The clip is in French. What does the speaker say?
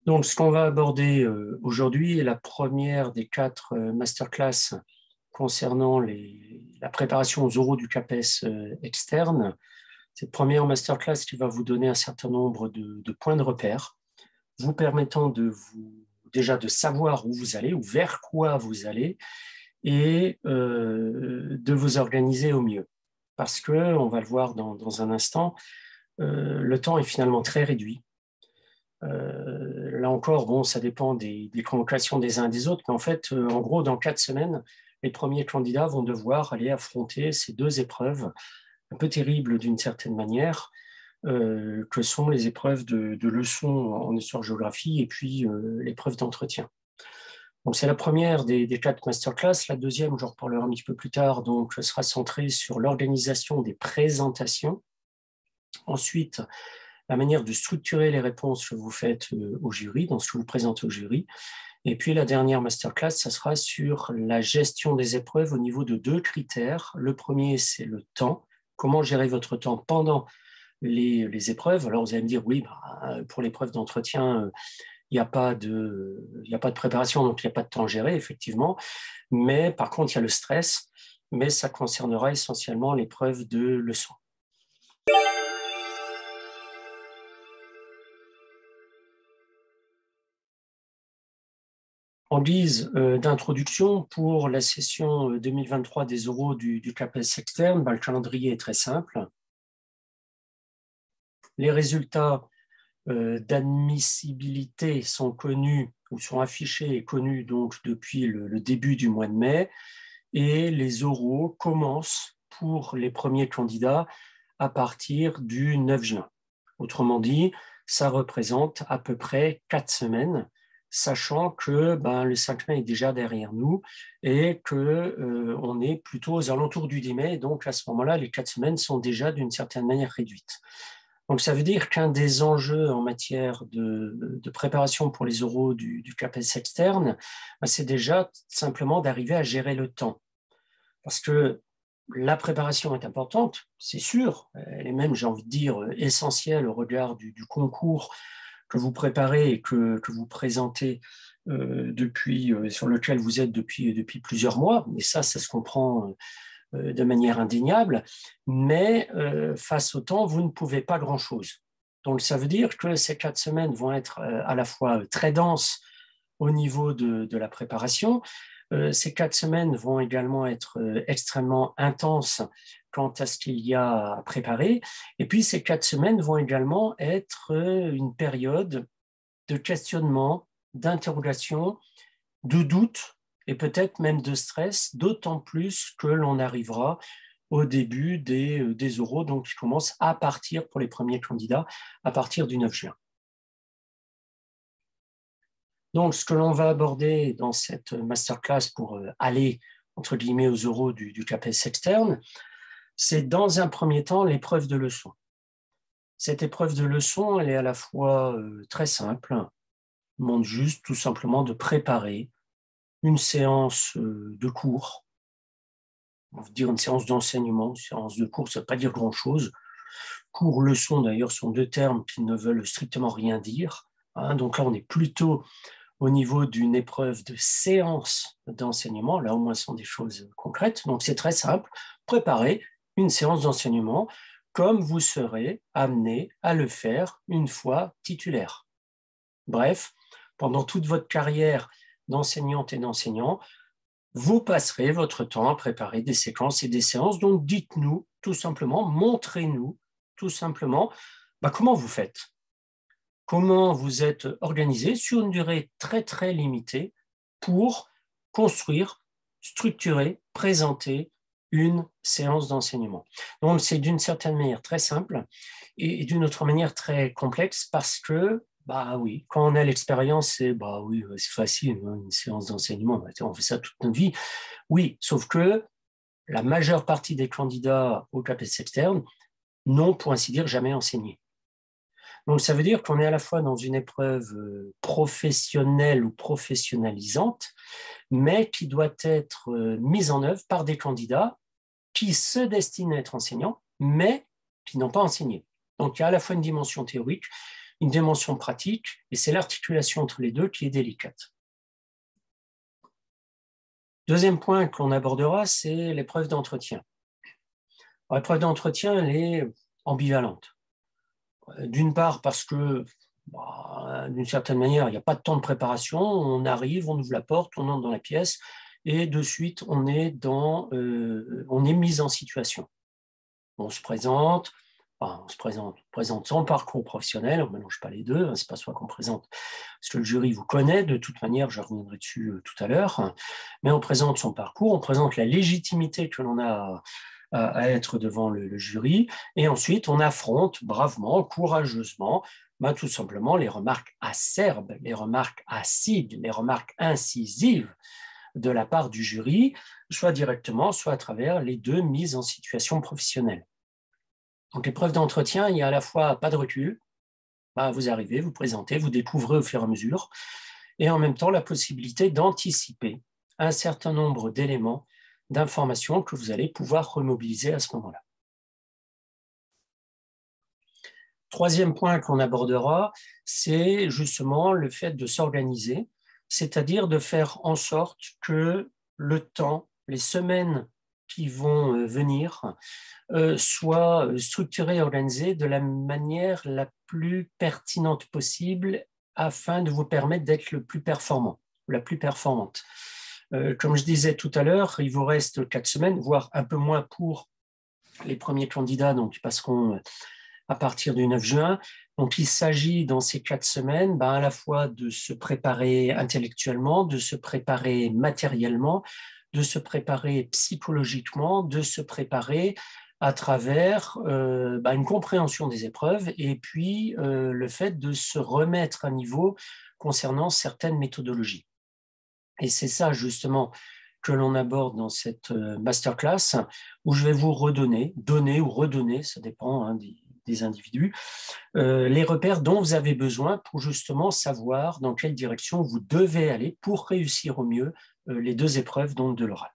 Donc, ce qu'on va aborder aujourd'hui est la première des quatre masterclass concernant la préparation aux oraux du CAPES externe. Cette première masterclass qui va vous donner un certain nombre de points de repère, vous permettant déjà de savoir où vous allez ou vers quoi vous allez et de vous organiser au mieux. Parce que, on va le voir dans un instant, le temps est finalement très réduit. Là encore, bon, ça dépend des convocations des uns et des autres, mais en fait, en gros, dans 4 semaines, les premiers candidats vont devoir aller affronter ces deux épreuves un peu terribles d'une certaine manière, que sont les épreuves de leçons en histoire-géographie et puis l'épreuve d'entretien. Donc, c'est la première des 4 masterclass. La deuxième, j'en reparlerai un petit peu plus tard, donc, sera centrée sur l'organisation des présentations. Ensuite, la manière de structurer les réponses que vous faites au jury, donc ce que vous présentez au jury. Et puis la dernière masterclass, ça sera sur la gestion des épreuves au niveau de 2 critères. Le premier, c'est le temps. Comment gérer votre temps pendant les épreuves? Alors vous allez me dire, oui, pour l'épreuve d'entretien, il n'y a pas de préparation, donc il n'y a pas de temps géré, effectivement. Mais par contre, il y a le stress, mais ça concernera essentiellement l'épreuve de leçon. En guise d'introduction pour la session 2023 des oraux du CAPES externe, le calendrier est très simple. Les résultats d'admissibilité sont connus ou sont affichés et connus donc depuis le début du mois de mai, et les oraux commencent pour les premiers candidats à partir du 9 juin. Autrement dit, ça représente à peu près 4 semaines, sachant que le 5 mai est déjà derrière nous et qu'on est plutôt aux alentours du 10 mai. Donc à ce moment-là, les 4 semaines sont déjà d'une certaine manière réduites. Donc ça veut dire qu'un des enjeux en matière de préparation pour les oraux du CAPES externe, c'est déjà simplement d'arriver à gérer le temps. Parce que la préparation est importante, c'est sûr, elle est même, j'ai envie de dire, essentielle au regard du concours que vous préparez et que vous présentez sur lequel vous êtes depuis plusieurs mois, et ça se comprend de manière indéniable, mais face au temps, vous ne pouvez pas grand-chose. Donc ça veut dire que ces 4 semaines vont être à la fois très denses au niveau de la préparation. Ces 4 semaines vont également être extrêmement intenses quant à ce qu'il y a à préparer. Et puis ces 4 semaines vont également être une période de questionnement, d'interrogation, de doute et peut-être même de stress, d'autant plus que l'on arrivera au début des oraux, donc qui commencent à partir pour les premiers candidats à partir du 9 juin. Donc, ce que l'on va aborder dans cette masterclass pour aller, entre guillemets, aux oraux du CAPES externe, c'est dans un premier temps l'épreuve de leçon. Cette épreuve de leçon, elle est à la fois très simple, demande juste tout simplement de préparer une séance de cours, on va dire une séance d'enseignement, une séance de cours, ça ne veut pas dire grand-chose. Cours, leçon, d'ailleurs, sont 2 termes qui ne veulent strictement rien dire. Donc là, on est plutôt au niveau d'une épreuve de séance d'enseignement. Là, au moins, ce sont des choses concrètes. Donc, c'est très simple. Préparez une séance d'enseignement comme vous serez amené à le faire une fois titulaire. Bref, pendant toute votre carrière d'enseignante et d'enseignant, vous passerez votre temps à préparer des séquences et des séances. Donc, dites-nous tout simplement, montrez-nous tout simplement comment vous faites. Comment vous êtes organisé sur une durée très, très limitée pour construire, structurer, présenter une séance d'enseignement. Donc, c'est d'une certaine manière très simple et d'une autre manière très complexe parce que, oui, quand on a l'expérience, c'est facile, une séance d'enseignement, on fait ça toute notre vie. Oui, sauf que la majeure partie des candidats au CAPES externe n'ont, pour ainsi dire, jamais enseigné. Donc, ça veut dire qu'on est à la fois dans une épreuve professionnelle ou professionnalisante, mais qui doit être mise en œuvre par des candidats qui se destinent à être enseignants, mais qui n'ont pas enseigné. Donc, il y a à la fois une dimension théorique, une dimension pratique, et c'est l'articulation entre les deux qui est délicate. Deuxième point que l'on abordera, c'est l'épreuve d'entretien. L'épreuve d'entretien, elle est ambivalente. D'une part parce que, d'une certaine manière, il n'y a pas de temps de préparation, on arrive, on ouvre la porte, on entre dans la pièce, et de suite, on est mis en situation. On se présente son parcours professionnel, on ne mélange pas les deux, c'est pas soi qu'on présente, parce que le jury vous connaît, de toute manière, je reviendrai dessus tout à l'heure, mais on présente son parcours, on présente la légitimité que l'on a à être devant le jury, et ensuite on affronte bravement, courageusement, tout simplement les remarques acerbes, les remarques acides, les remarques incisives de la part du jury, soit directement, soit à travers les deux mises en situation professionnelle. Donc, l'épreuve d'entretien, il y a à la fois pas de recul, vous arrivez, vous présentez, vous découvrez au fur et à mesure, et en même temps la possibilité d'anticiper un certain nombre d'éléments, d'informations que vous allez pouvoir remobiliser à ce moment-là. Troisième point qu'on abordera, c'est justement le fait de s'organiser, c'est-à-dire de faire en sorte que le temps, les semaines qui vont venir, soient structurées et organisées de la manière la plus pertinente possible afin de vous permettre d'être le plus performant, la plus performante. Comme je disais tout à l'heure, il vous reste 4 semaines, voire un peu moins pour les premiers candidats, donc qui passeront à partir du 9 juin. Donc, il s'agit dans ces 4 semaines à la fois de se préparer intellectuellement, de se préparer matériellement, de se préparer psychologiquement, de se préparer à travers une compréhension des épreuves et puis le fait de se remettre à niveau concernant certaines méthodologies. Et c'est ça justement que l'on aborde dans cette masterclass où je vais vous donner ou redonner, ça dépend des individus, les repères dont vous avez besoin pour justement savoir dans quelle direction vous devez aller pour réussir au mieux les 2 épreuves donc de l'oral.